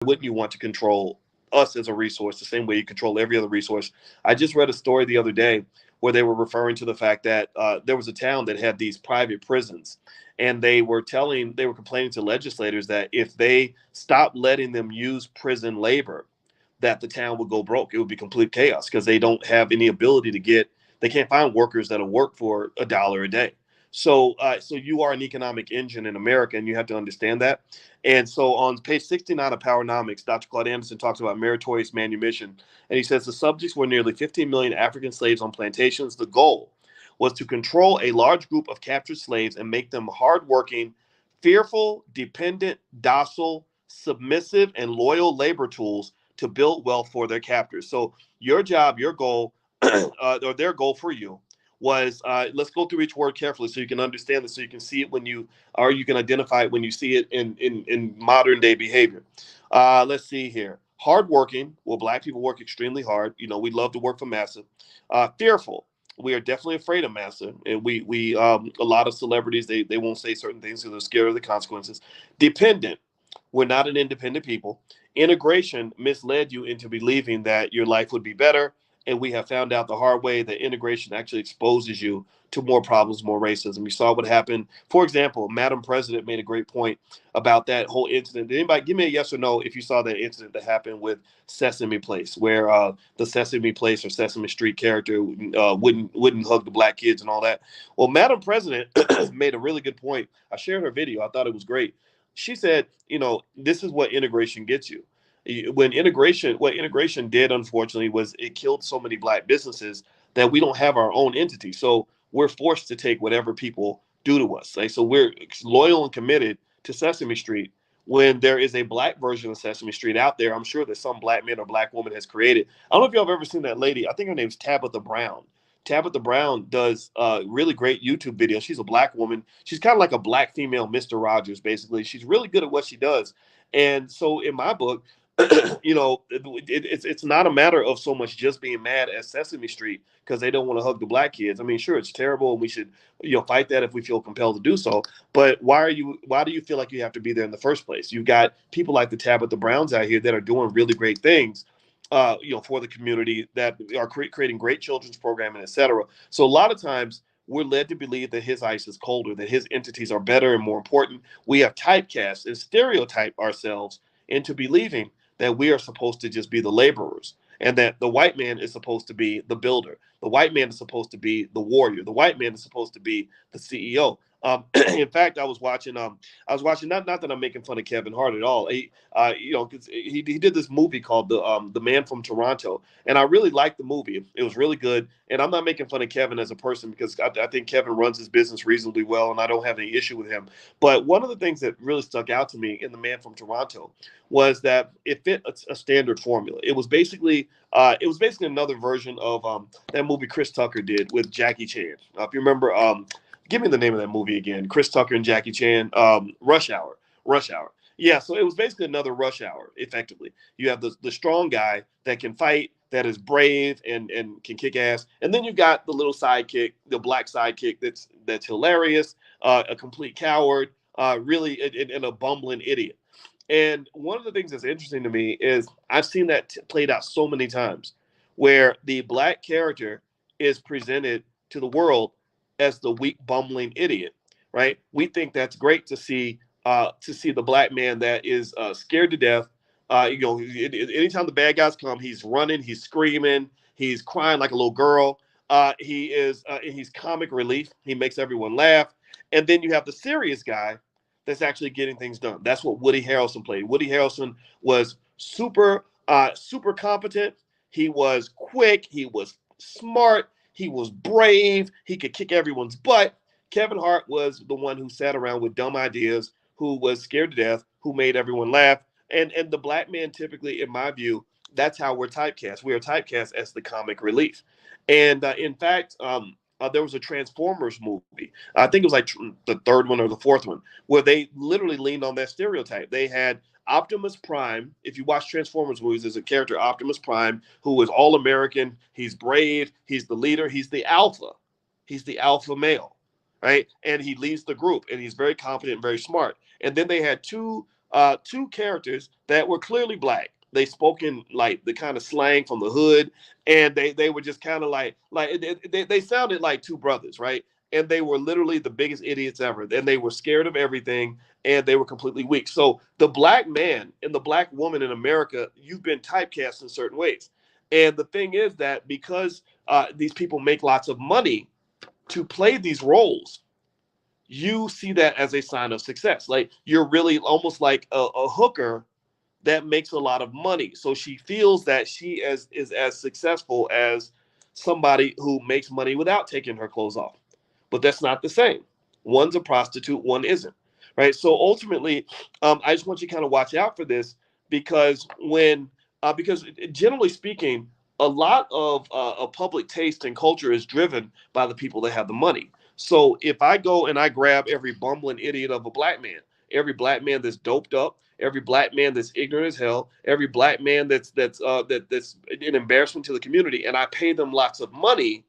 wouldn't you want to control us as a resource the same way you control every other resource? I just read a story the other day where they were referring to the fact that there was a town that had these private prisons, and they were complaining to legislators that if they stopped letting them use prison labor, that the town would go broke. It would be complete chaos because they don't have any ability to they can't find workers that'll work for $1 a day. So you are an economic engine in America, and you have to understand that. And so on page 69 of Powernomics, Dr. Claude Anderson talks about meritorious manumission. And he says the subjects were nearly 15 million African slaves on plantations. The goal was to control a large group of captured slaves and make them hardworking, fearful, dependent, docile, submissive, and loyal labor tools to build wealth for their captors. So your job, your goal, or their goal for you was let's go through each word carefully so you can understand it, so you can see it or you can identify it when you see it in modern day behavior. Let's see here. Hardworking. Well, black people work extremely hard. We love to work for massa. Fearful. We are definitely afraid of massa, and we a lot of celebrities they won't say certain things because they're scared of the consequences. Dependent. We're not an independent people. Integration misled you into believing that your life would be better. And we have found out the hard way that integration actually exposes you to more problems, more racism. You saw what happened. For example, Madam President made a great point about that whole incident. Did anybody give me a yes or no if you saw that incident that happened with Sesame Place, where the Sesame Place or Sesame Street character wouldn't hug the black kids and all that? Well, Madam President made a really good point. I shared her video. I thought it was great. She said, this is what integration gets you. What integration did, unfortunately, was it killed so many black businesses that we don't have our own entity. So we're forced to take whatever people do to us. Right? So we're loyal and committed to Sesame Street when there is a black version of Sesame Street out there. I'm sure that some black man or black woman has created. I don't know if y'all have ever seen that lady. I think her name's Tabitha Brown. Tabitha Brown does really great YouTube videos. She's a black woman. She's kind of like a black female Mr. Rogers, basically. She's really good at what she does. And so in my book, it's not a matter of so much just being mad at Sesame Street because they don't want to hug the black kids. I mean, sure, it's terrible, and we should fight that if we feel compelled to do so. But why do you feel like you have to be there in the first place? You've got people like the Tabitha Browns out here that are doing really great things. For the community that are creating great children's programming, etc. So a lot of times we're led to believe that his ice is colder, that his entities are better and more important. We have typecast and stereotype ourselves into believing that we are supposed to just be the laborers and that the white man is supposed to be the builder. The white man is supposed to be the warrior. The white man is supposed to be the CEO. In fact, I was watching not that I'm making fun of Kevin Hart at all. 'Cause he did this movie called the Man from Toronto, and I really liked the movie. It was really good, and I'm not making fun of Kevin as a person because I think Kevin runs his business reasonably well, and I don't have any issue with him. But one of the things that really stuck out to me in the Man from Toronto was that it fit a standard formula. It was basically another version of that movie Chris Tucker did with Jackie Chan. If you remember, give me the name of that movie again. Chris Tucker and Jackie Chan. Rush Hour. Rush Hour. Yeah, so it was basically another Rush Hour. Effectively, you have the strong guy that can fight, that is brave and can kick ass, and then you've got the little sidekick, the black sidekick that's hilarious, a complete coward, really, and a bumbling idiot. And one of the things that's interesting to me is I've seen that played out so many times, where the black character is presented to the world as the weak, bumbling idiot, right? We think that's great to see the black man that is scared to death. Anytime the bad guys come, he's running, he's screaming, he's crying like a little girl. He's comic relief. He makes everyone laugh. And then you have the serious guy that's actually getting things done. That's what Woody Harrelson played. Woody Harrelson was super competent. He was quick. He was smart. He was brave. He could kick everyone's butt. Kevin Hart was the one who sat around with dumb ideas, who was scared to death, who made everyone laugh. And the black man, typically, in my view, that's how we're typecast. We are typecast as the comic relief. And in fact, there was a Transformers movie. I think it was like the third one or the fourth one, where they literally leaned on that stereotype. They had Optimus Prime. If you watch Transformers movies, there's a character, Optimus Prime, who is all American. He's brave. He's the leader. He's the alpha. He's the alpha male, right? And he leads the group, and he's very competent, very smart. And then they had two two characters that were clearly black. They spoke in like the kind of slang from the hood, and they were just kind of like they sounded like two brothers, right? And they were literally the biggest idiots ever. And they were scared of everything, and they were completely weak. So the black man and the black woman in America, you've been typecast in certain ways. And the thing is that because these people make lots of money to play these roles, you see that as a sign of success. Like you're really almost like a hooker that makes a lot of money. So she feels that is as successful as somebody who makes money without taking her clothes off. But that's not the same. One's a prostitute, one isn't. Right. So ultimately, I just want you to kind of watch out for this because because generally speaking, a lot of public taste and culture is driven by the people that have the money. So if I go and I grab every bumbling idiot of a black man, every black man that's doped up, every black man that's ignorant as hell, every black man that's an embarrassment to the community, and I pay them lots of money,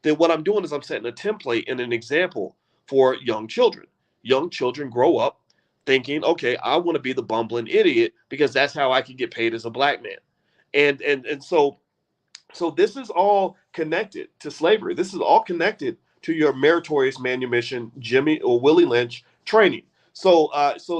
then what I'm doing is I'm setting a template and an example for young children. Young children grow up thinking, okay, I want to be the bumbling idiot because that's how I can get paid as a black man. And so this is all connected to slavery. This is all connected to your meritorious manumission, Jimmy or Willie Lynch training. So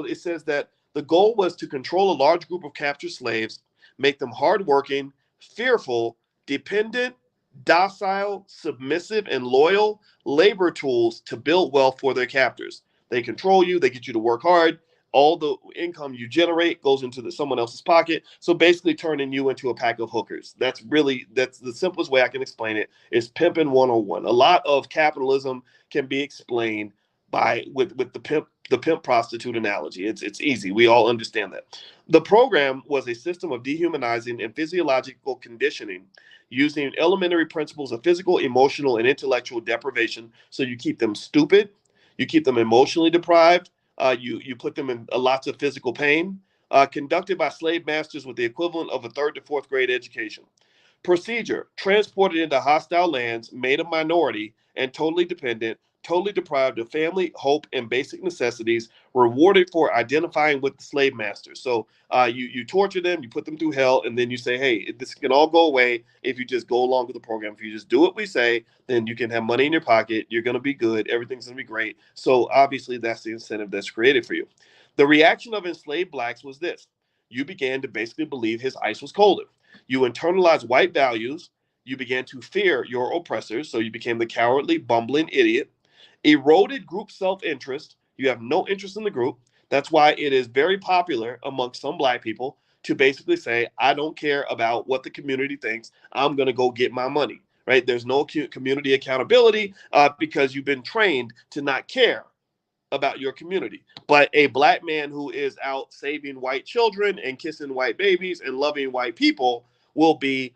it says that the goal was to control a large group of captured slaves, make them hardworking, fearful, dependent, docile, submissive, and loyal labor tools to build wealth for their captors. They control you. They get you to work hard. All the income you generate goes into someone else's pocket. So basically turning you into a pack of hookers. That's the simplest way I can explain it is pimping 101. A lot of capitalism can be explained with the pimp prostitute analogy. It's easy. We all understand that. The program was a system of dehumanizing and physiological conditioning using elementary principles of physical, emotional, and intellectual deprivation. So you keep them stupid, you keep them emotionally deprived, you put them in lots of physical pain, conducted by slave masters with the equivalent of a third to fourth grade education. Procedure: transported into hostile lands, made a minority, and totally dependent, totally deprived of family, hope, and basic necessities, rewarded for identifying with the slave masters. So you torture them, you put them through hell, and then you say, hey, this can all go away if you just go along with the program. If you just do what we say, then you can have money in your pocket, you're going to be good, everything's going to be great. So obviously that's the incentive that's created for you. The reaction of enslaved blacks was this: you began to basically believe his ice was colder. You internalized white values. You began to fear your oppressors. So you became the cowardly, bumbling idiot. Eroded group self interest. You have no interest in the group. That's why it is very popular amongst some black people to basically say, I don't care about what the community thinks. I'm going to go get my money. Right? There's no community accountability because you've been trained to not care about your community. But a black man who is out saving white children and kissing white babies and loving white people will be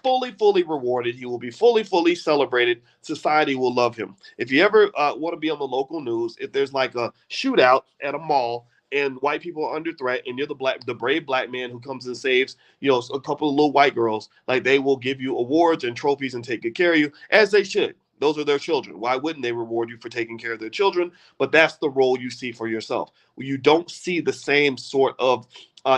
fully rewarded. He will be fully celebrated. Society will love him. If you ever want to be on the local news, if there's like a shootout at a mall and white people are under threat, and you're the brave black man who comes and saves, a couple of little white girls, like they will give you awards and trophies and take good care of you, as they should. Those are their children. Why wouldn't they reward you for taking care of their children? But that's the role you see for yourself. You don't see the same sort of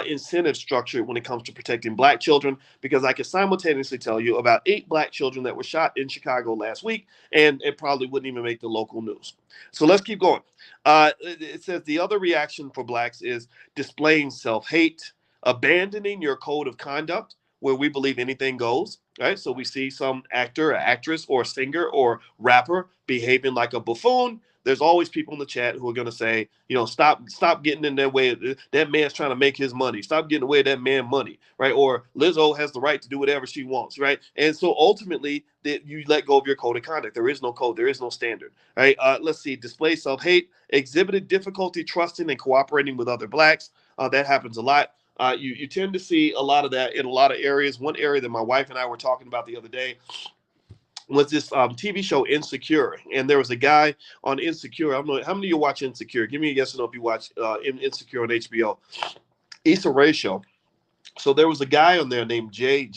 incentive structure when it comes to protecting black children, because I can simultaneously tell you about 8 black children that were shot in Chicago last week, and it probably wouldn't even make the local news. So let's keep going. It says the other reaction for blacks is displaying self-hate, abandoning your code of conduct, where we believe anything goes, right? So we see some actor, or actress, or singer, or rapper behaving like a buffoon. There's always people in the chat who are going to say, stop getting in their way. That man's trying to make his money. Stop getting away that man money, right? Or Lizzo has the right to do whatever she wants, right? And so ultimately, that you let go of your code of conduct. There is no code. There is no standard, right? Let's see. Display self-hate, exhibited difficulty trusting and cooperating with other blacks. That happens a lot. You tend to see a lot of that in a lot of areas. One area that my wife and I were talking about the other day was this TV show Insecure, and there was a guy on Insecure. I don't know how many of you watch Insecure. Give me a yes or no if you watch Insecure on HBO. Issa Rae show. So there was a guy on there named Jay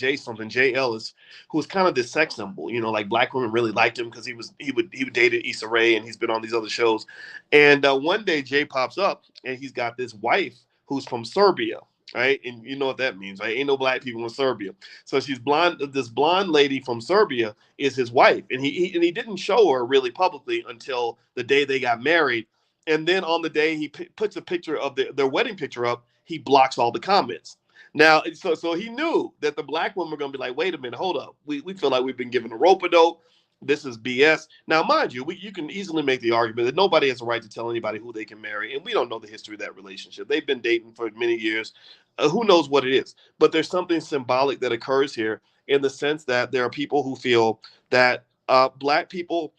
Ellis, who was kind of this sex symbol. Like black women really liked him because he would dated Issa Rae, and he's been on these other shows. And one day Jay pops up, and he's got this wife who's from Serbia, right? And you know what that means, right? Ain't no black people in Serbia. So she's blonde. This blonde lady from Serbia is his wife, and he didn't show her really publicly until the day they got married. And then on the day he puts a picture of their wedding picture up, he blocks all the comments. Now, so he knew that the black women were going to be like, wait a minute, hold up. We feel like we've been given a rope a dope. This is BS. Now, mind you, you can easily make the argument that nobody has a right to tell anybody who they can marry, and we don't know the history of that relationship. They've been dating for many years. Who knows what it is? But there's something symbolic that occurs here in the sense that there are people who feel that black people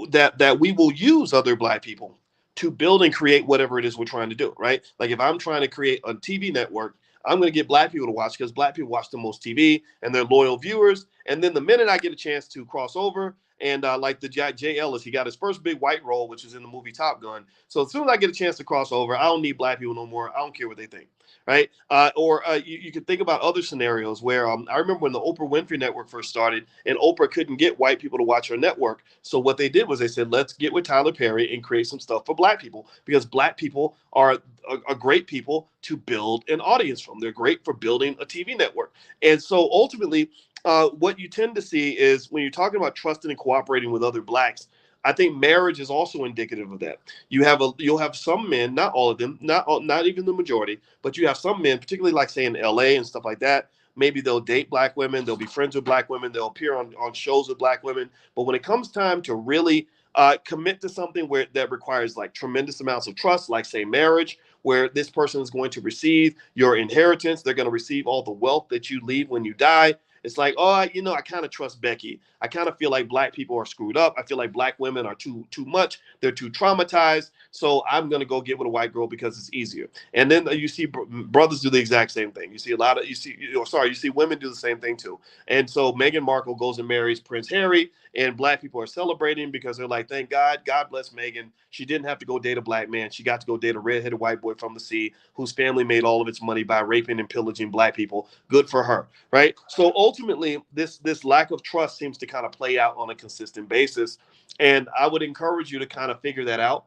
that we will use other black people to build and create whatever it is we're trying to do, right? Like if I'm trying to create a TV network, I'm going to get black people to watch because black people watch the most TV and they're loyal viewers. And then the minute I get a chance to cross over, and like the Jay Ellis, he got his first big white role, which is in the movie Top Gun. So as soon as I get a chance to cross over, I don't need black people no more. I don't care what they think, right? Or you can think about other scenarios where I remember when the Oprah Winfrey Network first started, and Oprah couldn't get white people to watch her network. So what they did was they said, let's get with Tyler Perry and create some stuff for black people because black people are a great people to build an audience from. They're great for building a TV network. And so ultimately, what you tend to see is when you're talking about trusting and cooperating with other blacks, I think marriage is also indicative of that. You'll have some men, not all of them, not even the majority, but you have some men, particularly like say in LA and stuff like that. Maybe they'll date black women, they'll be friends with black women, they'll appear on shows with black women. But when it comes time to really commit to something where that requires like tremendous amounts of trust, like say marriage, where this person is going to receive your inheritance, they're going to receive all the wealth that you leave when you die. It's like, oh, I kind of trust Becky. I kind of feel like black people are screwed up. I feel like black women are too much. They're too traumatized. So I'm gonna go get with a white girl because it's easier. And then you see brothers do the exact same thing. You see you see women do the same thing too. And so Meghan Markle goes and marries Prince Harry, and black people are celebrating because they're like, thank God, God bless Meghan. She didn't have to go date a black man. She got to go date a redheaded white boy from the sea whose family made all of its money by raping and pillaging black people. Good for her, right? So ultimately, this lack of trust seems to kind of play out on a consistent basis, and I would encourage you to kind of figure that out.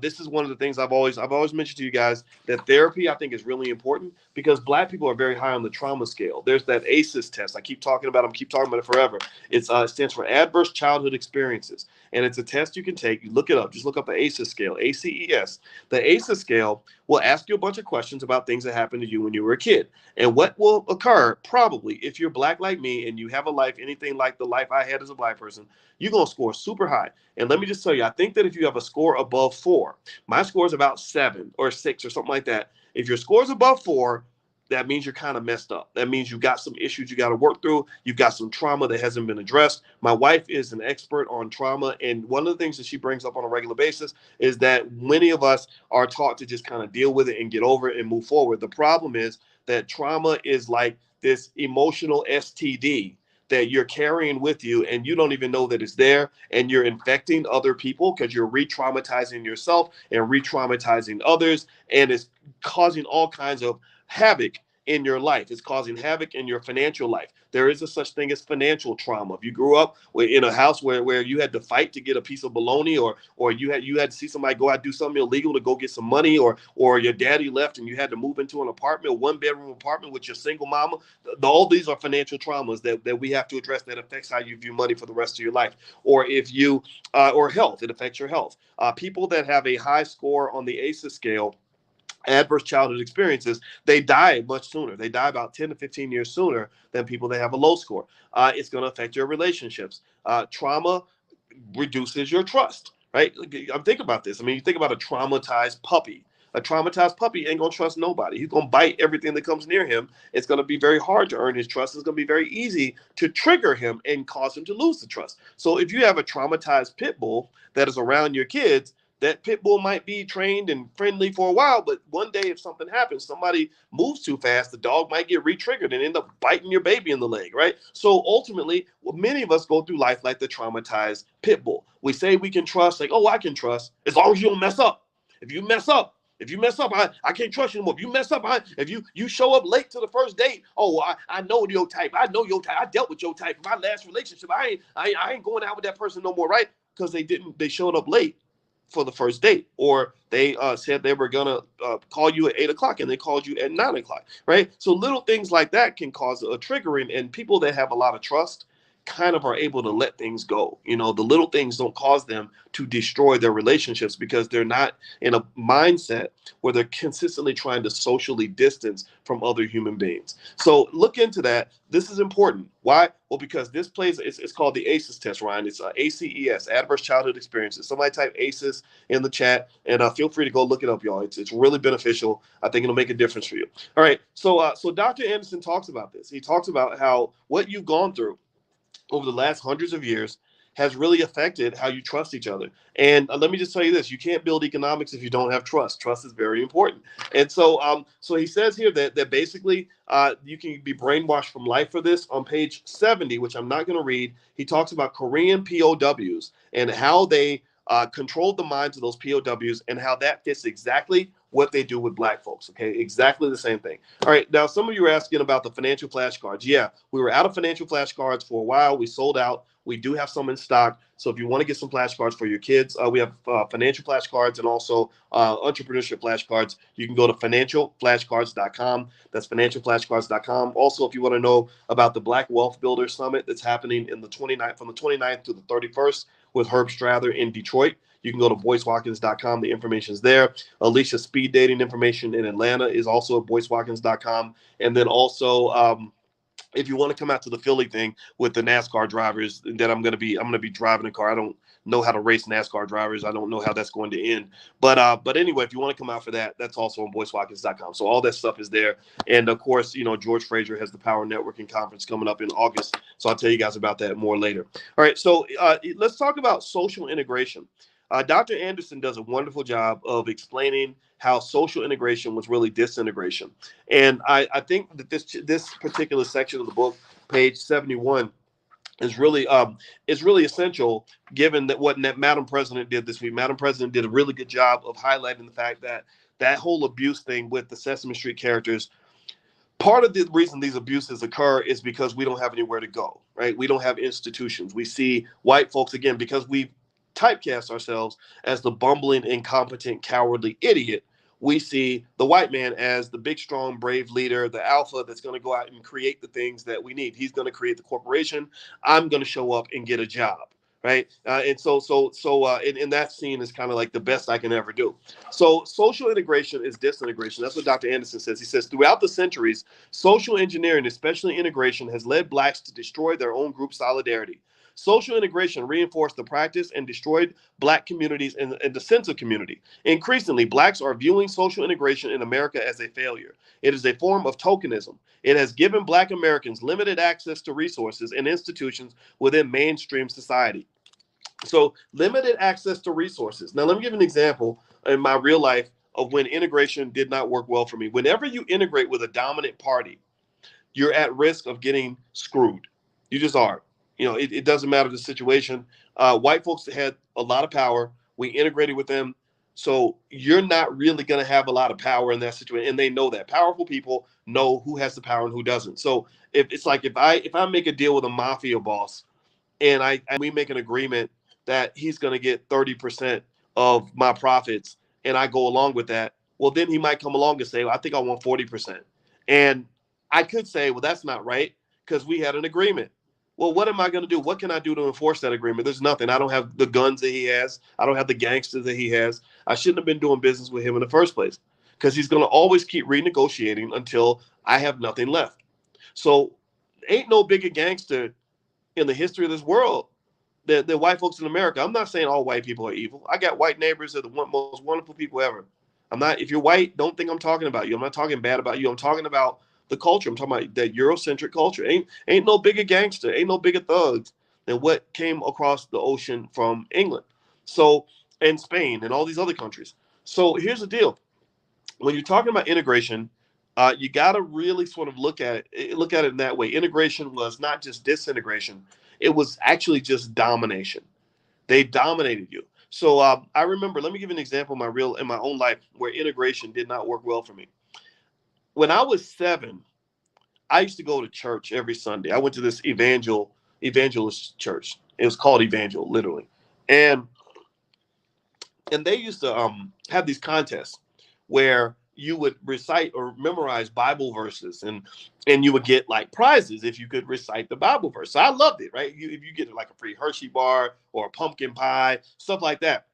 This is one of the things I've always mentioned to you guys that therapy I think is really important because black people are very high on the trauma scale. There's that ACEs test. I keep talking about it forever. It stands for Adverse Childhood Experiences, and it's a test you can take. You look it up. Just look up the ACEs scale, ACES. The ACEs scale will ask you a bunch of questions about things that happened to you when you were a kid. And what will occur probably if you're black like me and you have a life anything like the life I had as a black person, you're going to score super high. And let me just tell you, I think that if you have a score above 4, my score is about 7 or 6 or something like that. If your score is above 4, that means you're kind of messed up. That means you've got some issues you got to work through. You've got some trauma that hasn't been addressed. My wife is an expert on trauma. And one of the things that she brings up on a regular basis is that many of us are taught to just kind of deal with it and get over it and move forward. The problem is that trauma is like this emotional STD that you're carrying with you and you don't even know that it's there, and you're infecting other people because you're re-traumatizing yourself and re-traumatizing others, and it's causing all kinds of havoc in your life. It's causing havoc in your financial life. There is a such thing as financial trauma. If you grew up in a house where you had to fight to get a piece of bologna, or you had to see somebody go out and do something illegal to go get some money, or your daddy left and you had to move into an apartment, a 1-bedroom apartment with your single mama, all these are financial traumas that we have to address that affects how you view money for the rest of your life. Or if you or health, it affects your health. People that have a high score on the ACEs scale, adverse childhood experiences, they die much sooner. They die about 10 to 15 years sooner than people that have a low score. It's going to affect your relationships. Trauma reduces your trust, right? I'm thinking about this. I mean, you think about a traumatized puppy. A traumatized puppy ain't going to trust nobody. He's going to bite everything that comes near him. It's going to be very hard to earn his trust. It's going to be very easy to trigger him and cause him to lose the trust. So if you have a traumatized pit bull that is around your kids, that pit bull might be trained and friendly for a while, but one day if something happens, somebody moves too fast, the dog might get re-triggered and end up biting your baby in the leg, right? So ultimately, many of us go through life like the traumatized pit bull. We say we can trust, like, oh, I can trust, as long as you don't mess up. If you mess up, I can't trust you anymore. If you mess up, if you show up late to the first date, oh, I know your type. I know your type. I dealt with your type. My last relationship, I ain't going out with that person no more, right? Because they showed up late. for the first date, or they said they were gonna call you at 8 o'clock and they called you at 9 o'clock, right? So little things like that can cause a triggering, and people that have a lot of trust kind of are able to let things go. The little things don't cause them to destroy their relationships because they're not in a mindset where they're consistently trying to socially distance from other human beings. So look into that. This is important. Why? Well, because this plays, it's called the ACEs test, Ryan. It's ACES, Adverse Childhood Experiences. Somebody type ACEs in the chat, and feel free to go look it up, y'all. It's really beneficial. I think it'll make a difference for you. All right. So Dr. Anderson talks about this. He talks about how what you've gone through over the last hundreds of years has really affected how you trust each other. And let me just tell you this: you can't build economics if you don't have trust. Trust is very important. And so he says here that basically you can be brainwashed from life for this. On page 70, which I'm not going to read, he talks about Korean POWs and how they controlled the minds of those POWs and how that fits exactly what they do with black folks. Okay, exactly the same thing. All right, now some of you are asking about the financial flashcards. Yeah, we were out of financial flashcards for a while. We sold out. We do have some in stock. So if you want to get some flashcards for your kids, we have financial flashcards and also entrepreneurship flashcards. You can go to financialflashcards.com. That's financialflashcards.com. Also, if you want to know about the Black Wealth Builder Summit that's happening in the 29th, from the 29th to the 31st with Herb Strather in Detroit, you can go to boycewatkins.com. The information is there. Alicia's speed dating information in Atlanta is also at boycewatkins.com. And then also, if you want to come out to the Philly thing with the NASCAR drivers, that I'm gonna be driving a car. I don't know how to race NASCAR drivers. I don't know how that's going to end. But anyway, if you want to come out for that, that's also on boycewatkins.com. So all that stuff is there. And of course, George Fraser has the Power Networking Conference coming up in August. So I'll tell you guys about that more later. All right. So let's talk about social integration. Dr. Anderson does a wonderful job of explaining how social integration was really disintegration. And I think that this particular section of the book, page 71, is really essential, given that what Madam President did this week. Madam President did a really good job of highlighting the fact that that whole abuse thing with the Sesame Street characters, part of the reason these abuses occur is because we don't have anywhere to go, right? We don't have institutions. We see white folks, again, because we typecast ourselves as the bumbling, incompetent, cowardly idiot. We see the white man as the big, strong, brave leader, the alpha that's going to go out and create the things that we need. He's going to create the corporation. I'm going to show up and get a job, right? And that scene is kind of like the best I can ever do. So social integration is disintegration. That's what Dr. Anderson says. He says, throughout the centuries, social engineering, especially integration, has led blacks to destroy their own group solidarity. Social integration reinforced the practice and destroyed black communities and the sense of community. Increasingly, blacks are viewing social integration in America as a failure. It is a form of tokenism. It has given black Americans limited access to resources and institutions within mainstream society. So limited access to resources. Now, let me give an example in my real life of when integration did not work well for me. Whenever you integrate with a dominant party, you're at risk of getting screwed. You just are. It doesn't matter the situation. White folks had a lot of power. We integrated with them. So you're not really going to have a lot of power in that situation. And they know that. Powerful people know who has the power and who doesn't. So if I make a deal with a mafia boss, and we make an agreement that he's going to get 30% of my profits, and I go along with that, well, then he might come along and say, well, I think I want 40%. And I could say, well, that's not right because we had an agreement. Well, what am I going to do? What can I do to enforce that agreement? There's nothing. I don't have the guns that he has. I don't have the gangsters that he has. I shouldn't have been doing business with him in the first place because he's going to always keep renegotiating until I have nothing left. So ain't no bigger gangster in the history of this world the white folks in America. I'm not saying all white people are evil. I got white neighbors that are the most wonderful people ever. I'm not. If you're white, don't think I'm talking about you. I'm not talking bad about you. I'm talking about the culture. I'm talking about that Eurocentric culture. Ain't no bigger gangster. Ain't no bigger thugs than what came across the ocean from England, so and Spain and all these other countries. So here's the deal: when you're talking about integration, you got to really sort of look at it in that way. Integration was not just disintegration; it was actually just domination. They dominated you. So I remember. Let me give you an example in my own life where integration did not work well for me. When I was 7, I used to go to church every Sunday. I went to this evangelist church. It was called Evangel, literally, and And they used to have these contests where you would recite or memorize Bible verses, and you would get like prizes if you could recite the Bible verse. So I loved it, right? If you get like a free Hershey bar or a pumpkin pie, stuff like that.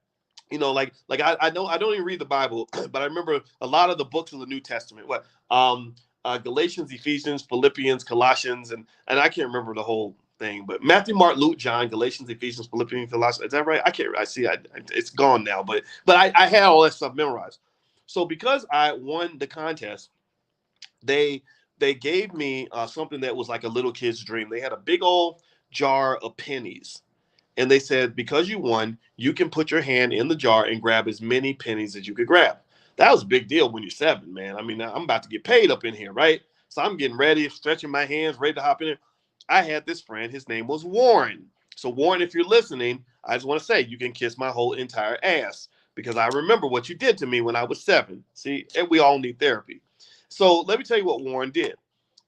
I know I don't even read the Bible, but I remember a lot of the books of the New Testament. What Galatians, Ephesians, Philippians, Colossians, and I can't remember the whole thing, but Matthew, Mark, Luke, John, Galatians, Ephesians, Philippians, Colossians. Is that right? I can't. I see. It's gone now, but I had all that stuff memorized. So because I won the contest, they they gave me something that was like a little kid's dream. They had a big old jar of pennies, and they said, because you won, you can put your hand in the jar and grab as many pennies as you could grab. That was a big deal when you're 7, man. I mean, I'm about to get paid up in here, right? So I'm getting ready, stretching my hands, ready to hop in. I had this friend. His name was Warren. So, Warren, if you're listening, I just want to say you can kiss my whole entire ass because I remember what you did to me when I was 7. See, and we all need therapy. So let me tell you what Warren did.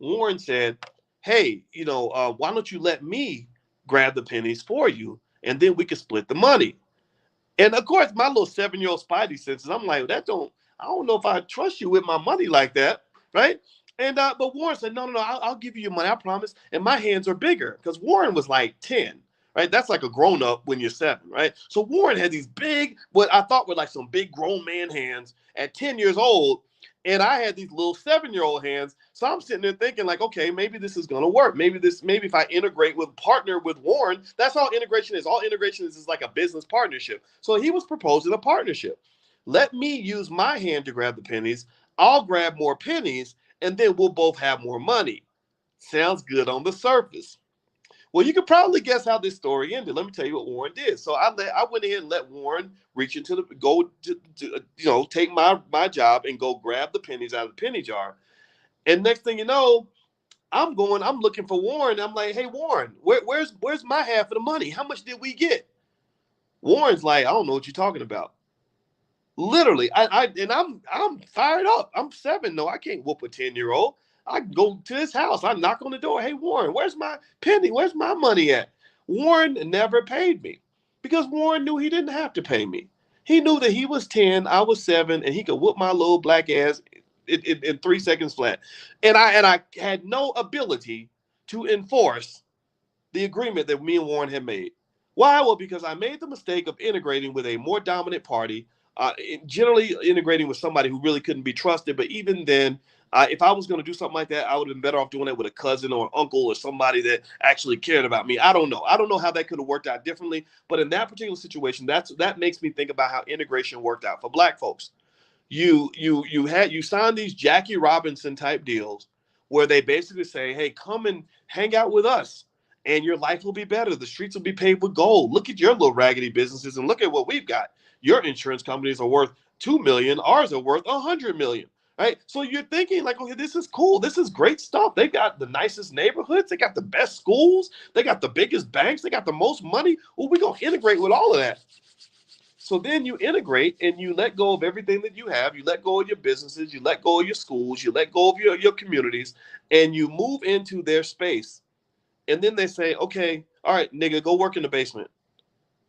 Warren said, hey, why don't you let me grab the pennies for you, and then we could split the money. And of course, my little 7-year-old spidey senses, I'm like, I don't know if I trust you with my money like that, right? And but Warren said, no, I'll give you your money, I promise. And my hands are bigger because Warren was like 10, right? That's like a grown up when you're 7, right? So Warren had these big, what I thought were like some big grown man hands at 10 years old. And I had these little 7-year-old hands. So I'm sitting there thinking, like, okay, maybe this is gonna work. Maybe if I integrate with partner with Warren, that's all integration is. All integration is like a business partnership. So he was proposing a partnership. Let me use my hand to grab the pennies. I'll grab more pennies, and then we'll both have more money. Sounds good on the surface. Well, you can probably guess how this story ended. Let me tell you what Warren did. So I went ahead and let Warren reach into the go to take my job and go grab the pennies out of the penny jar. And next thing you know, I'm looking for Warren. I'm like, hey Warren, where's my half of the money? How much did we get? Warren's like, I don't know what you're talking about. Literally, I'm fired up. I'm 7. No, I can't whoop a 10-year-old. I go to his house. I knock on the door. Hey, Warren, where's my penny? Where's my money at? Warren never paid me because Warren knew he didn't have to pay me. He knew that he was 10, I was 7, and he could whoop my little black ass in 3 seconds flat. And I had no ability to enforce the agreement that me and Warren had made. Why? Well, because I made the mistake of integrating with a more dominant party, generally integrating with somebody who really couldn't be trusted. But even then, if I was going to do something like that, I would have been better off doing it with a cousin or an uncle or somebody that actually cared about me. I don't know. I don't know how that could have worked out differently. But in that particular situation, that makes me think about how integration worked out for Black folks. You signed these Jackie Robinson type deals where they basically say, hey, come and hang out with us and your life will be better. The streets will be paved with gold. Look at your little raggedy businesses and look at what we've got. Your insurance companies are worth 2 million, ours are worth 100 million. Right? So you're thinking like, okay, this is cool. This is great stuff. They got the nicest neighborhoods. They got the best schools. They got the biggest banks. They got the most money. Well, we're going to integrate with all of that. So then you integrate and you let go of everything that you have. You let go of your businesses. You let go of your schools. You let go of your communities, and you move into their space. And then they say, okay, all right, nigga, go work in the basement.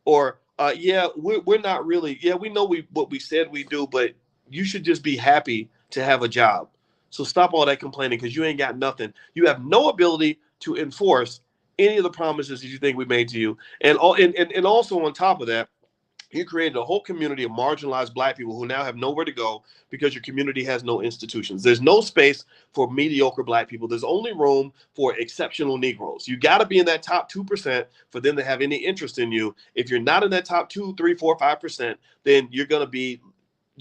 Or, yeah, we're not really, yeah, we know what we said we do, but you should just be happy to have a job. So stop all that complaining because you ain't got nothing. You have no ability to enforce any of the promises that you think we made to you. And also on top of that, you created a whole community of marginalized Black people who now have nowhere to go because your community has no institutions. There's no space for mediocre Black people. There's only room for exceptional Negroes. You got to be in that top 2% for them to have any interest in you. If you're not in that top 2, 3, 4, 5%, then you're going to be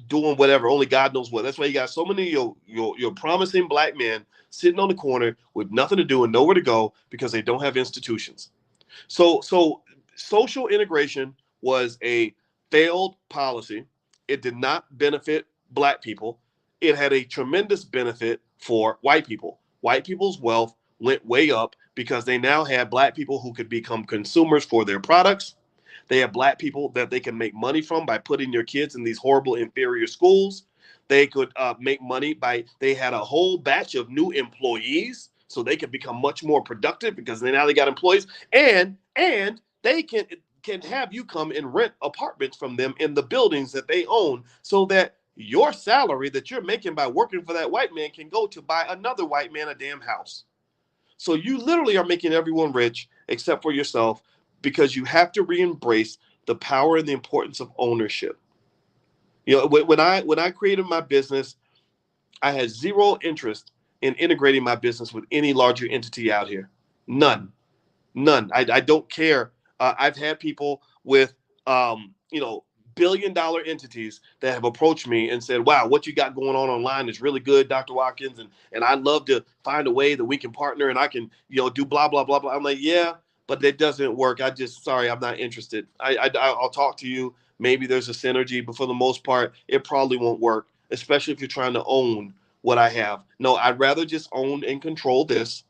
doing whatever. Only God knows what. That's why you got so many of your promising Black men sitting on the corner with nothing to do and nowhere to go because they don't have institutions. So social integration was a failed policy. It did not benefit Black people. It had a tremendous benefit for white people. White people's wealth went way up because they now had Black people who could become consumers for their products. They have Black people that they can make money from by putting their kids in these horrible inferior schools. They could make money they had a whole batch of new employees so they could become much more productive because now they got employees and they can have you come and rent apartments from them in the buildings that they own, so that your salary that you're making by working for that white man can go to buy another white man a damn house. So you literally are making everyone rich except for yourself, because you have to re-embrace the power and the importance of ownership. When I created my business, I had zero interest in integrating my business with any larger entity out here. None. None. I don't care. I've had people with, billion-dollar entities that have approached me and said, "Wow, what you got going on online is really good, Dr. Watkins, and I'd love to find a way that we can partner and I can, do blah blah blah blah." I'm like, "Yeah, but that doesn't work. Sorry, I'm not interested. I'll talk to you. Maybe there's a synergy, but for the most part, it probably won't work, especially if you're trying to own what I have. No, I'd rather just own and control this,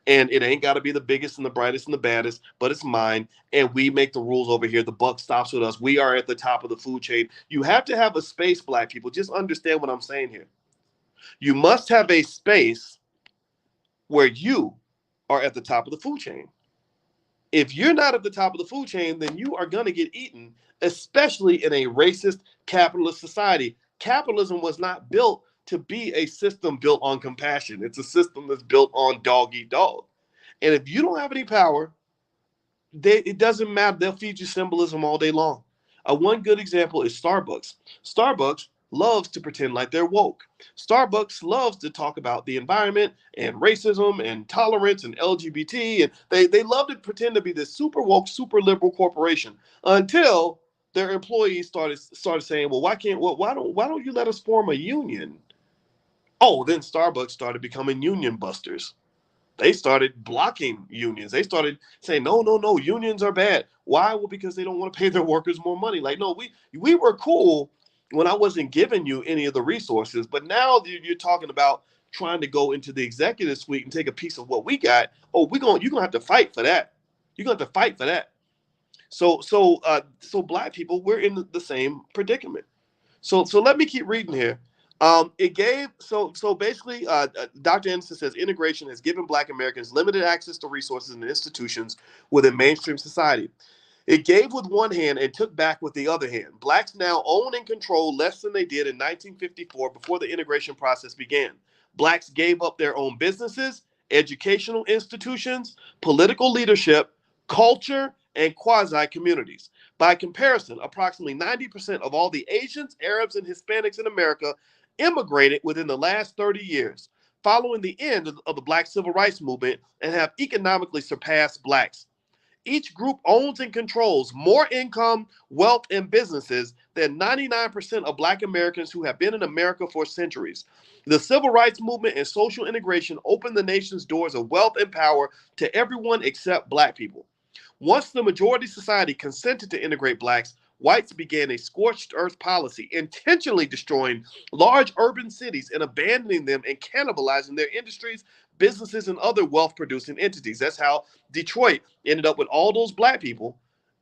and it ain't got to be the biggest and the brightest and the baddest, but it's mine. And we make the rules over here. The buck stops with us. We are at the top of the food chain. You have to have a space, Black people. Just understand what I'm saying here. You must have a space where you are at the top of the food chain. If you're not at the top of the food chain, then you are going to get eaten, especially in a racist capitalist society. Capitalism was not built to be a system built on compassion. It's a system that's built on dog eat dog. And if you don't have any power, it doesn't matter. They'll feed you symbolism all day long. One good example is Starbucks. Starbucks loves to pretend like they're woke. Starbucks loves to talk about the environment and racism and tolerance and LGBT, and they love to pretend to be this super woke, super liberal corporation, until their employees started saying, "Well, why don't you let us form a union?" Oh, then Starbucks started becoming union busters. They started blocking unions. They started saying, "No, no, no, unions are bad." Why? Well, because they don't want to pay their workers more money. Like, no, we were cool when I wasn't giving you any of the resources, but now you're talking about trying to go into the executive suite and take a piece of what we got. Oh, you're gonna have to fight for that. You're gonna have to fight for that. So Black people, we're in the same predicament. So let me keep reading here. It gave so basically, Dr. Anderson says integration has given Black Americans limited access to resources and institutions within mainstream society. It gave with one hand and took back with the other hand. Blacks now own and control less than they did in 1954 before the integration process began. Blacks gave up their own businesses, educational institutions, political leadership, culture, and quasi communities. By comparison, approximately 90% of all the Asians, Arabs, and Hispanics in America immigrated within the last 30 years, following the end of the Black Civil Rights Movement, and have economically surpassed Blacks. Each group owns and controls more income, wealth, and businesses than 99% of Black Americans who have been in America for centuries. The civil rights movement and social integration opened the nation's doors of wealth and power to everyone except Black people. Once the majority society consented to integrate Blacks, whites began a scorched earth policy, intentionally destroying large urban cities and abandoning them and cannibalizing their industries, businesses, and other wealth producing entities. That's how Detroit ended up with all those Black people,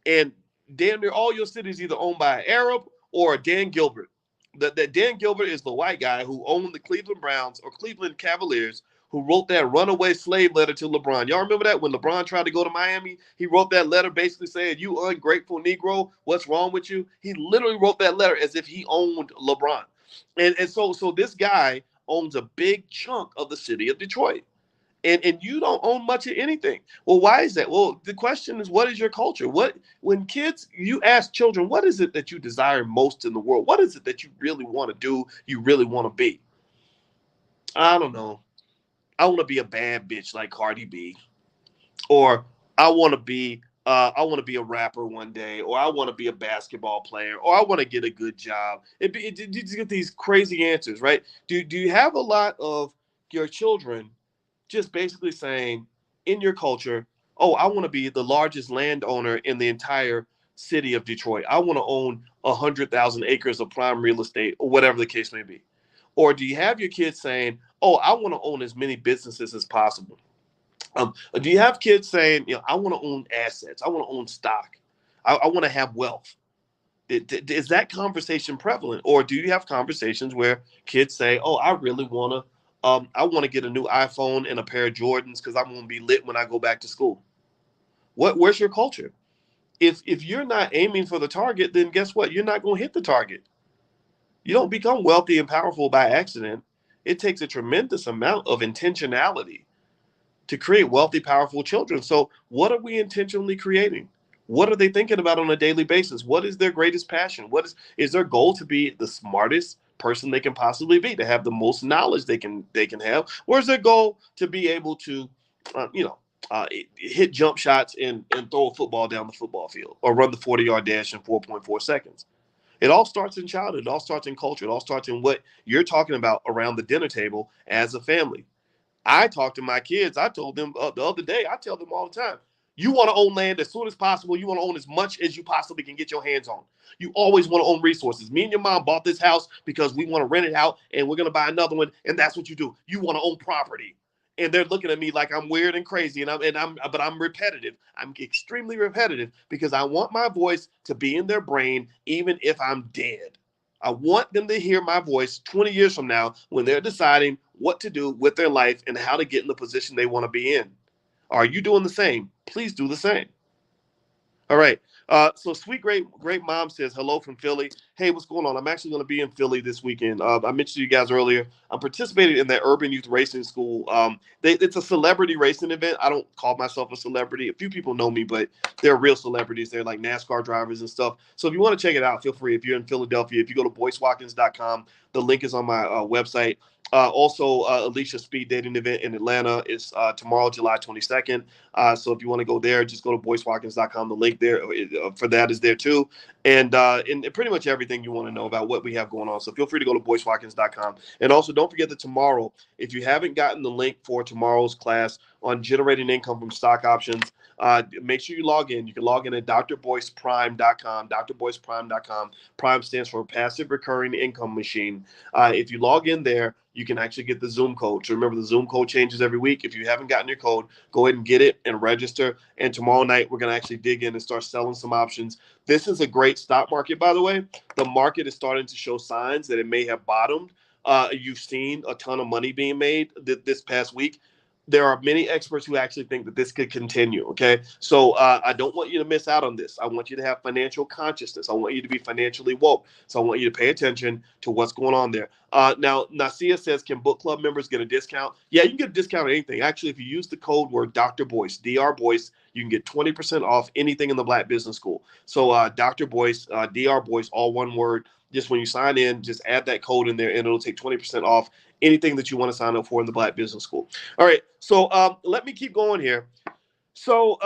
and damn near all your cities either owned by an Arab or a Dan Gilbert. That Dan Gilbert is the white guy who owned the Cleveland Browns or Cleveland Cavaliers, who wrote that runaway slave letter to LeBron. Y'all remember that when LeBron tried to go to Miami? He wrote that letter basically saying, "You ungrateful Negro, what's wrong with you?" He literally wrote that letter as if he owned LeBron. And so this guy owns a big chunk of the city of Detroit. And you don't own much of anything. Well, why is that? Well, the question is, what is your culture? You ask children, what is it that you desire most in the world? What is it that you really want to do, you really want to be? I don't know. I want to be a bad bitch like Cardi B, or I want to be a rapper one day, or I want to be a basketball player, or I want to get a good job. You just get these crazy answers, right? Do you have a lot of your children just basically saying in your culture, "Oh, I want to be the largest landowner in the entire city of Detroit. I want to own 100,000 acres of prime real estate," or whatever the case may be? Or do you have your kids saying, "Oh, I want to own as many businesses as possible"? Do you have kids saying, "I want to own assets. I want to own stock. I want to have wealth"? Is that conversation prevalent? Or do you have conversations where kids say, "Oh, I want to get a new iPhone and a pair of Jordans because I'm going to be lit when I go back to school"? Where's your culture? If you're not aiming for the target, then guess what? You're not going to hit the target. You don't become wealthy and powerful by accident. It takes a tremendous amount of intentionality to create wealthy, powerful children. So, what are we intentionally creating? What are they thinking about on a daily basis? What is their greatest passion? What is their goal to be the smartest person they can possibly be, to have the most knowledge they can have? Or is their goal to be able to, uh, you know, hit jump shots and throw a football down the football field or run the 40-yard dash in 4.4 seconds? It all starts in childhood. It all starts in culture. It all starts in what you're talking about around the dinner table as a family. I talk to my kids. I told them the other day, I tell them all the time, you want to own land as soon as possible. You want to own as much as you possibly can get your hands on. You always want to own resources. Me and your mom bought this house because we want to rent it out and we're going to buy another one. And that's what you do. You want to own property. And they're looking at me like I'm weird and crazy. But I'm repetitive. I'm extremely repetitive because I want my voice to be in their brain, even if I'm dead. I want them to hear my voice 20 years from now when they're deciding what to do with their life and how to get in the position they want to be in. Are you doing the same? Please do the same. All right. So sweet great mom says hello from Philly. Hey, what's going on? I'm actually going to be in Philly this weekend. I mentioned to you guys earlier. I'm participating in that Urban Youth Racing School. It's a celebrity racing event. I don't call myself a celebrity. A few people know me, but they're real celebrities. They're like NASCAR drivers and stuff. So if you want to check it out, feel free. If you're in Philadelphia, if you go to boycewatkins.com, the link is on my website. Also, Alicia speed dating event in Atlanta is tomorrow, July 22nd. So if you want to go there, just go to boycewatkins.com. The link there for that is there too. And pretty much everything you want to know about what we have going on. So feel free to go to boycewatkins.com. And also don't forget that tomorrow, if you haven't gotten the link for tomorrow's class on generating income from stock options, make sure you log in. You can log in at drboyceprime.com, drboyceprime.com. Prime stands for Passive Recurring Income Machine. If you log in there, you can actually get the Zoom code. So remember, the Zoom code changes every week. If you haven't gotten your code, go ahead and get it and register. And tomorrow night, we're going to actually dig in and start selling some options. This is a great stock market, by the way. The market is starting to show signs that it may have bottomed. You've seen a ton of money being made this past week. There are many experts who actually think that this could continue. Okay. So I don't want you to miss out on this. I want you to have financial consciousness. I want you to be financially woke. So I want you to pay attention to what's going on there. Now, Nasia says, can book club members get a discount? Yeah, you can get a discount on anything. Actually, if you use the code word Dr. Boyce, Dr. Boyce, you can get 20% off anything in the Black Business School. So Dr. Boyce, Dr. Boyce, all one word. Just when you sign in, just add that code in there and it'll take 20% off anything that you want to sign up for in the Black Business School. All right. So let me keep going here. So,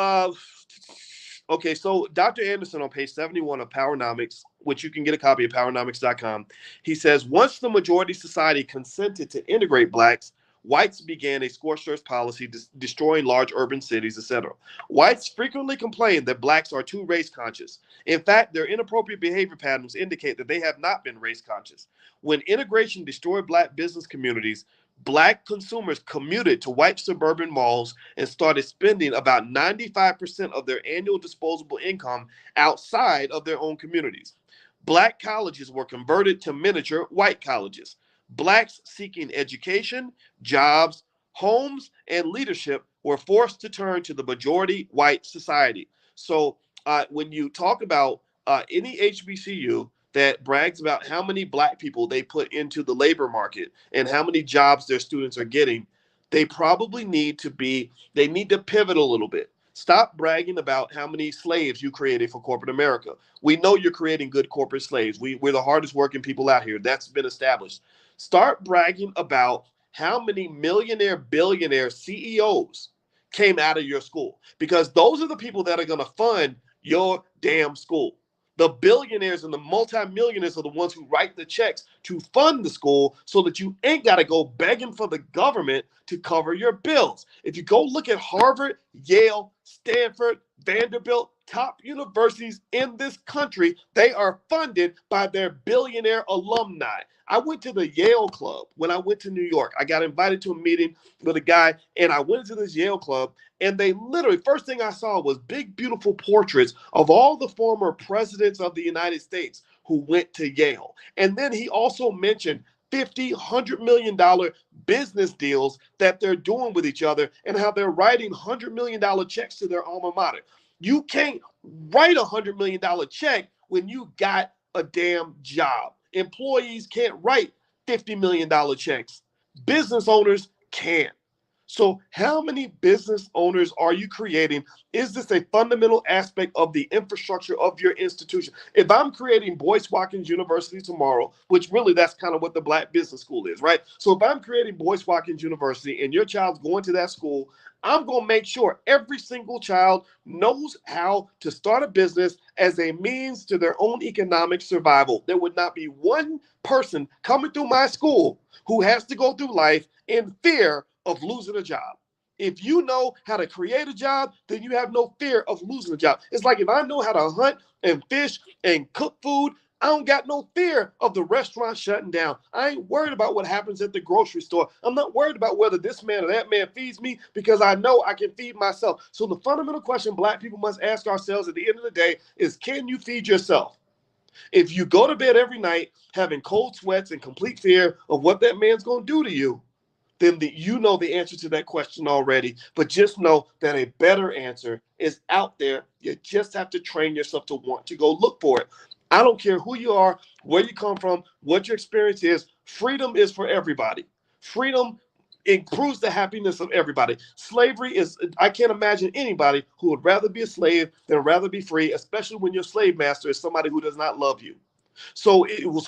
okay. So Dr. Anderson on page 71 of Powernomics, which you can get a copy of powernomics.com. He says, once the majority society consented to integrate blacks, whites began a scorched earth policy destroying large urban cities, etc. Whites frequently complain that blacks are too race conscious. In fact, their inappropriate behavior patterns indicate that they have not been race conscious. When integration destroyed black business communities, black consumers commuted to white suburban malls and started spending about 95% of their annual disposable income outside of their own communities. Black colleges were converted to miniature white colleges. Blacks seeking education, jobs, homes, and leadership were forced to turn to the majority white society. So when you talk about any HBCU that brags about how many black people they put into the labor market and how many jobs their students are getting, they need to pivot a little bit. Stop bragging about how many slaves you created for corporate America. We know you're creating good corporate slaves. We're the hardest working people out here. That's been established. Start bragging about how many millionaire, billionaire CEOs came out of your school, because those are the people that are going to fund your damn school. The billionaires and the multimillionaires are the ones who write the checks to fund the school so that you ain't got to go begging for the government to cover your bills. If you go look at Harvard, Yale, Stanford, Vanderbilt, top universities in this country, they are funded by their billionaire alumni. I went to the Yale Club when I went to New York. I got invited to a meeting with a guy, and I went to this Yale Club, and they literally, first thing I saw was big, beautiful portraits of all the former presidents of the United States who went to Yale. And then he also mentioned $50, $100 million business deals that they're doing with each other and how they're writing $100 million checks to their alma mater. You can't write $100 million check when you got a damn job. Employees can't write $50 million checks. Business owners can. So, how many business owners are you creating? Is this a fundamental aspect of the infrastructure of your institution? If I'm creating Boyce Watkins University tomorrow, which really that's kind of what the Black Business School is, right? So, if I'm creating Boyce Watkins University and your child's going to that school, I'm going to make sure every single child knows how to start a business as a means to their own economic survival. There would not be one person coming through my school who has to go through life in fear of losing a job. If you know how to create a job, then you have no fear of losing a job. It's like if I know how to hunt and fish and cook food, I don't got no fear of the restaurant shutting down. I ain't worried about what happens at the grocery store. I'm not worried about whether this man or that man feeds me because I know I can feed myself. So the fundamental question Black people must ask ourselves at the end of the day is, can you feed yourself? If you go to bed every night having cold sweats and complete fear of what that man's going to do to you, then you know the answer to that question already. But just know that a better answer is out there. You just have to train yourself to want to go look for it. I don't care who you are, where you come from, what your experience is. Freedom is for everybody. Freedom improves the happiness of everybody. Slavery is, I can't imagine anybody who would rather be a slave than rather be free, especially when your slave master is somebody who does not love you. So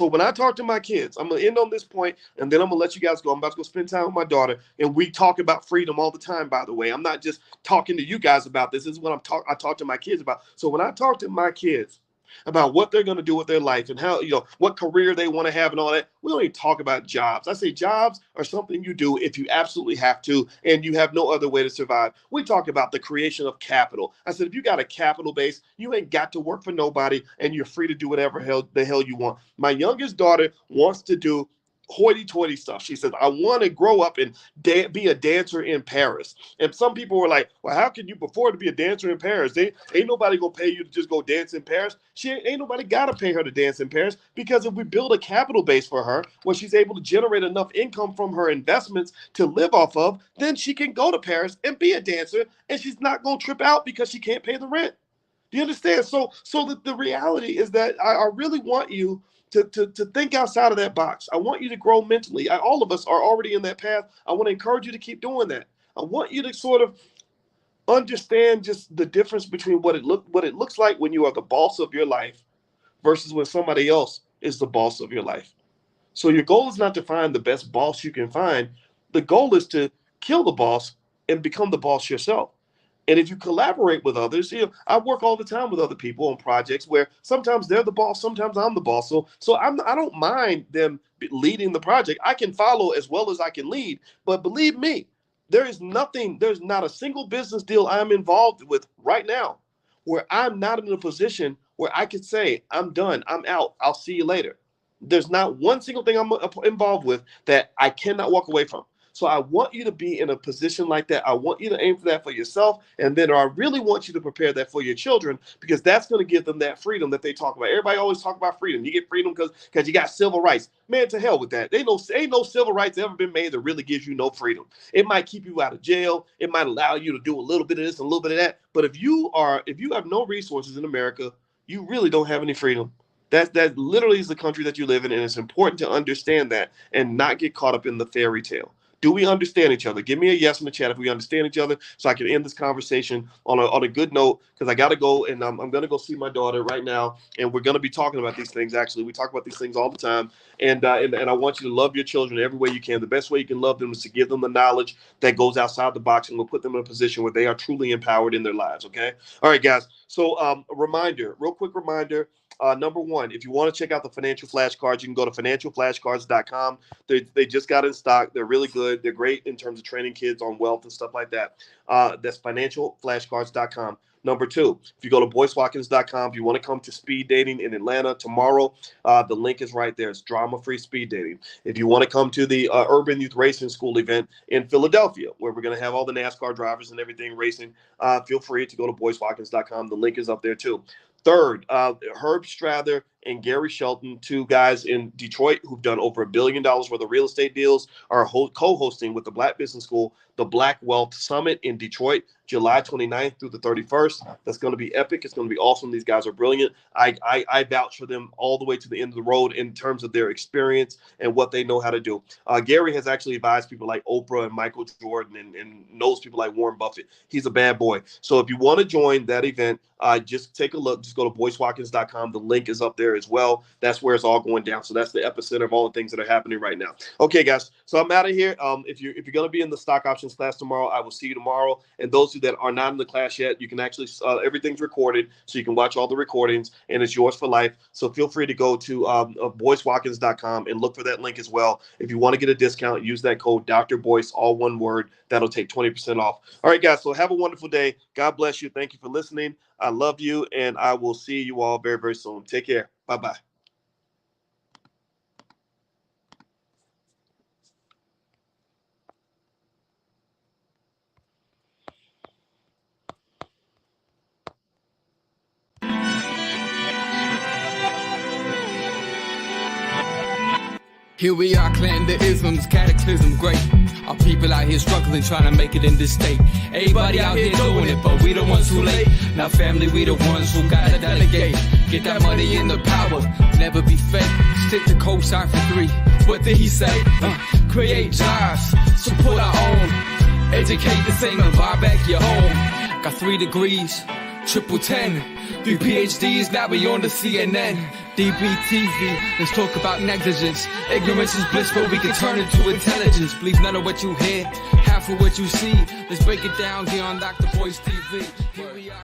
when I talk to my kids, I'm gonna end on this point, and then I'm gonna let you guys go. I'm about to go spend time with my daughter, and we talk about freedom all the time. By the way, I'm not just talking to you guys about this. This is what I talk to my kids about. So when I talk to my kids about what they're going to do with their life and how, what career they want to have and all that, we don't even talk about jobs. I say jobs are something you do if you absolutely have to and you have no other way to survive. We talk about the creation of capital. I said, if you got a capital base, you ain't got to work for nobody and you're free to do whatever the hell you want. My youngest daughter wants to do hoity-toity stuff. She says, I want to grow up and be a dancer in Paris. And some people were like, well, how can you afford to be a dancer in Paris? Ain't nobody gonna pay you to just go dance in Paris. Ain't nobody gotta pay her to dance in Paris, because if we build a capital base for her where she's able to generate enough income from her investments to live off of, then she can go to Paris and be a dancer, and she's not gonna trip out because she can't pay the rent. Do you understand? So the reality is that I really want you to think outside of that box. I want you to grow mentally. All of us are already in that path. I want to encourage you to keep doing that. I want you to sort of understand just the difference between what it looks like when you are the boss of your life versus when somebody else is the boss of your life. So your goal is not to find the best boss you can find. The goal is to kill the boss and become the boss yourself. And if you collaborate with others, I work all the time with other people on projects where sometimes they're the boss, sometimes I'm the boss. So I don't mind them leading the project. I can follow as well as I can lead. But believe me, there's not a single business deal I'm involved with right now where I'm not in a position where I could say, I'm done, I'm out, I'll see you later. There's not one single thing I'm involved with that I cannot walk away from. So I want you to be in a position like that. I want you to aim for that for yourself. And then I really want you to prepare that for your children, because that's going to give them that freedom that they talk about. Everybody always talk about freedom. You get freedom because you got civil rights. Man, to hell with that. Ain't no civil rights ever been made that really gives you no freedom. It might keep you out of jail. It might allow you to do a little bit of this and a little bit of that. But if you have no resources in America, you really don't have any freedom. That literally is the country that you live in, and it's important to understand that and not get caught up in the fairy tale. Do we understand each other? Give me a yes in the chat if we understand each other, so I can end this conversation on a good note, because I got to go, and I'm going to go see my daughter right now, and we're going to be talking about these things. Actually, we talk about these things all the time, and I want you to love your children every way you can. The best way you can love them is to give them the knowledge that goes outside the box, and we'll put them in a position where they are truly empowered in their lives, okay? All right, guys. So a real quick reminder. Number one, if you want to check out the financial flashcards, you can go to financialflashcards.com. They just got in stock. They're really good. They're great in terms of training kids on wealth and stuff like that. That's financialflashcards.com. Number two, if you go to boycewatkins.com, if you want to come to speed dating in Atlanta tomorrow, the link is right there. It's drama-free speed dating. If you want to come to the Urban Youth Racing School event in Philadelphia, where we're going to have all the NASCAR drivers and everything racing, feel free to go to boycewatkins.com. The link is up there too. Third, Herb Strather and Gary Shelton, two guys in Detroit who've done over $1 billion worth of real estate deals, are co-hosting with the Black Business School the Black Wealth Summit in Detroit, July 29th through the 31st. That's going to be epic. It's going to be awesome. These guys are brilliant. I vouch for them all the way to the end of the road in terms of their experience and what they know how to do. Gary has actually advised people like Oprah and Michael Jordan and knows people like Warren Buffett. He's a bad boy. So if you want to join that event, just take a look. Just go to BoyceWatkins.com. The link is up there as well. That's where it's all going down. So that's the epicenter of all the things that are happening right now. Okay, guys. So I'm out of here. If you're going to be in the stock options class tomorrow, I will see you tomorrow. And those of you that are not in the class yet, you can actually everything's recorded, so you can watch all the recordings, and it's yours for life. So feel free to go to BoyceWatkins.com and look for that link as well. If you want to get a discount, use that code Dr. Boyce, all one word. That'll take 20% off. All right, guys. So have a wonderful day. God bless you. Thank you for listening. I love you, and I will see you all very, very soon. Take care. Bye-bye. Here we are, clan the isms, cataclysm, great. Our people out here struggling, trying to make it in this state. Everybody out here doing it, but we the ones who late. Now family, we the ones who gotta delegate. Get that money in the power, never be fake. Stick to cosign for 3. What did he say? Create jobs, support our own. Educate the same and buy back your home. Got 3 degrees, triple 10. 3 PhDs, now we on the CNN. DBTV, let's talk about negligence. Ignorance is bliss, but we can turn it to intelligence. Believe none of what you hear, half of what you see. Let's break it down here on Dr. Boyce TV. Here we are.